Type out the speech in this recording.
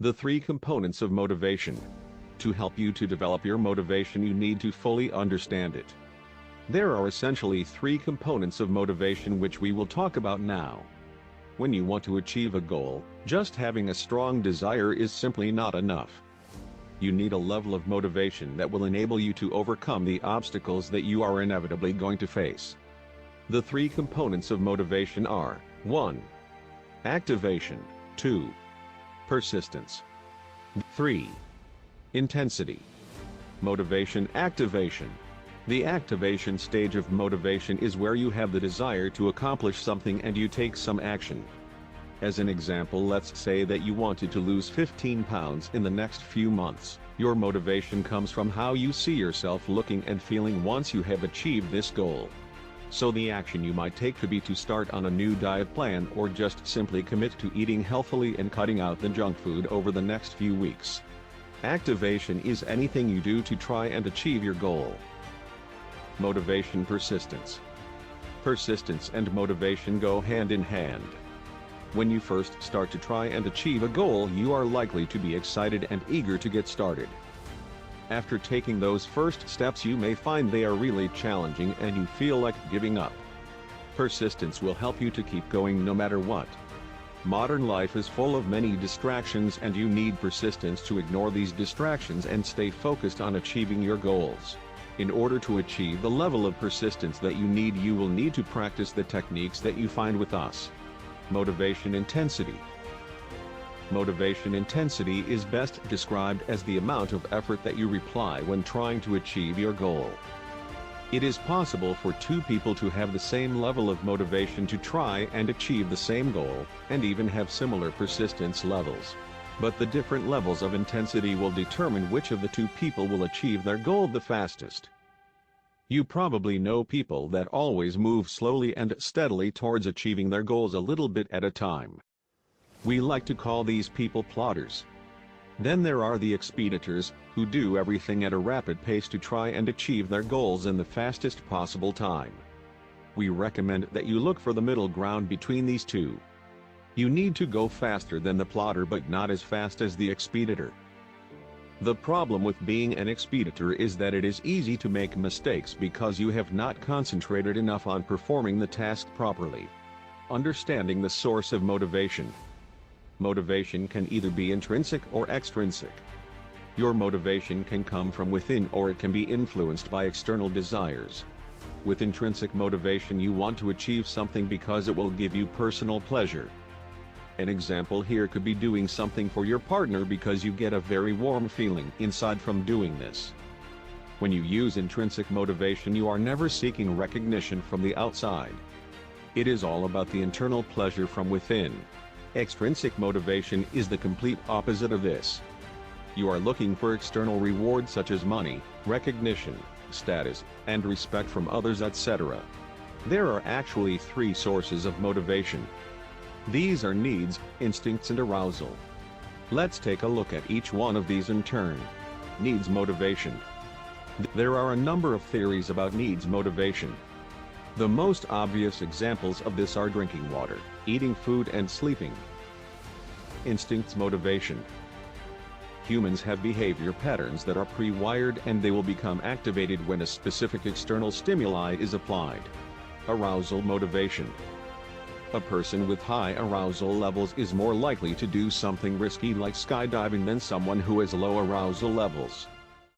The three components of motivation. To help you to develop your motivation, you need to fully understand it. There are essentially three components of motivation which we will talk about now. When you want to achieve a goal, just having a strong desire is simply not enough. You need a level of motivation that will enable you to overcome the obstacles that you are inevitably going to face. The three components of motivation are: 1. Activation. 2. Persistence. 3. Intensity. Motivation activation. The activation stage of motivation is where you have the desire to accomplish something and you take some action. As an example, let's say that you wanted to lose 15 pounds in the next few months. Your motivation comes from how you see yourself looking and feeling once you have achieved this goal. So the action you might take could be to start on a new diet plan or just simply commit to eating healthily and cutting out the junk food over the next few weeks. Activation is anything you do to try and achieve your goal. Motivation persistence. Persistence and motivation go hand in hand. When you first start to try and achieve a goal, you are likely to be excited and eager to get started. After taking those first steps, you may find they are really challenging and you feel like giving up. Persistence will help you to keep going no matter what. Modern life is full of many distractions and you need persistence to ignore these distractions and stay focused on achieving your goals. In order to achieve the level of persistence that you will need to practice the techniques that you find with us. Motivation intensity. Motivation intensity is best described as the amount of effort that you apply when trying to achieve your goal. It is possible for two people to have the same level of motivation to try and achieve the same goal, and even have similar persistence levels. But the different levels of intensity will determine which of the two people will achieve their goal the fastest. You probably know people that always move slowly and steadily towards achieving their goals a little bit at a time. We like to call these people plodders. Then there are the expeditors, who do everything at a rapid pace to try and achieve their goals in the fastest possible time. We recommend that you look for the middle ground between these two. You need to go faster than the plodder but not as fast as the expeditor. The problem with being an expeditor is that it is easy to make mistakes because you have not concentrated enough on performing the task properly. Understanding the source of motivation. Motivation can either be intrinsic or extrinsic. Your motivation can come from within or it can be influenced by external desires. With intrinsic motivation, you want to achieve something because it will give you personal pleasure. An example here could be doing something for your partner because you get a very warm feeling inside from doing this. When you use intrinsic motivation, you are never seeking recognition from the outside. It is all about the internal pleasure from within. Extrinsic motivation is the complete opposite of this. You are looking for external rewards such as money, recognition, status, and respect from others, etc. There are actually three sources of motivation. These are needs, instincts, and arousal. Let's take a look at each one of these in turn. Needs motivation. There are a number of theories about needs motivation. The most obvious examples of this are drinking water, eating food, and sleeping. Instincts motivation. Humans have behavior patterns that are pre-wired and they will become activated when a specific external stimuli is applied. Arousal motivation. A person with high arousal levels is more likely to do something risky like skydiving than someone who has low arousal levels.